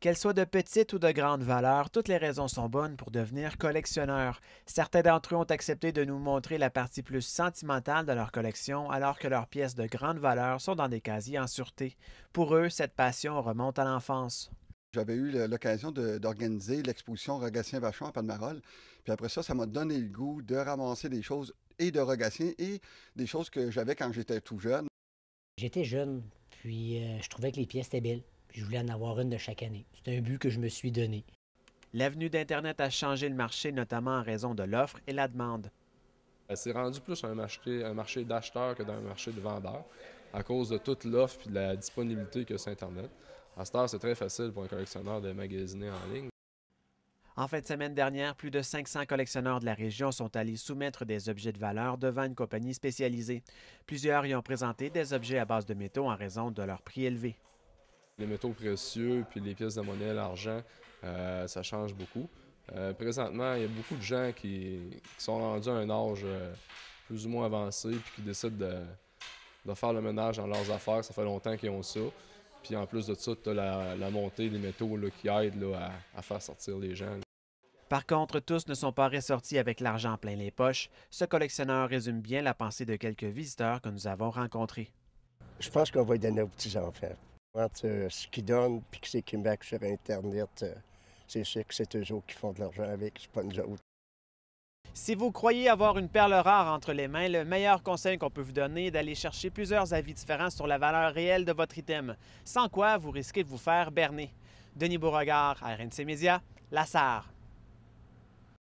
Qu'elles soient de petite ou de grande valeur, toutes les raisons sont bonnes pour devenir collectionneur. Certains d'entre eux ont accepté de nous montrer la partie plus sentimentale de leur collection, alors que leurs pièces de grande valeur sont dans des casiers en sûreté. Pour eux, cette passion remonte à l'enfance. J'avais eu l'occasion d'organiser l'exposition Rogatien-Vachon à Palmarol. Puis après ça, ça m'a donné le goût de ramasser des choses et de Rogatien et des choses que j'avais quand j'étais tout jeune. J'étais jeune, puis je trouvais que les pièces étaient belles. Puis je voulais en avoir une de chaque année. C'est un but que je me suis donné. L'avenue d'Internet a changé le marché, notamment en raison de l'offre et la demande. C'est rendu plus un marché d'acheteurs que d'un marché de vendeurs, à cause de toute l'offre et de la disponibilité que c'est Internet. À cette heure, c'est très facile pour un collectionneur de magasiner en ligne. En fin de semaine dernière, plus de 500 collectionneurs de la région sont allés soumettre des objets de valeur devant une compagnie spécialisée. Plusieurs y ont présenté des objets à base de métaux en raison de leur prix élevé. Les métaux précieux puis les pièces de monnaie, l'argent, ça change beaucoup. Présentement, il y a beaucoup de gens qui sont rendus à un âge plus ou moins avancé puis qui décident de faire le ménage dans leurs affaires. Ça fait longtemps qu'ils ont ça. Puis en plus de ça, tu as la montée des métaux là, qui aide là, à faire sortir les gens. Par contre, tous ne sont pas ressortis avec l'argent plein les poches. Ce collectionneur résume bien la pensée de quelques visiteurs que nous avons rencontrés. Je pense qu'on va y donner aux petits-enfants. Entre ce qu'ils donnent et ce qu'ils mettent sur Internet, c'est sûr que c'est eux autres qui font de l'argent avec, c'est pas nous autres. Si vous croyez avoir une perle rare entre les mains, le meilleur conseil qu'on peut vous donner est d'aller chercher plusieurs avis différents sur la valeur réelle de votre item, sans quoi vous risquez de vous faire berner. Denis Beauregard, RNC Média, La Sarre.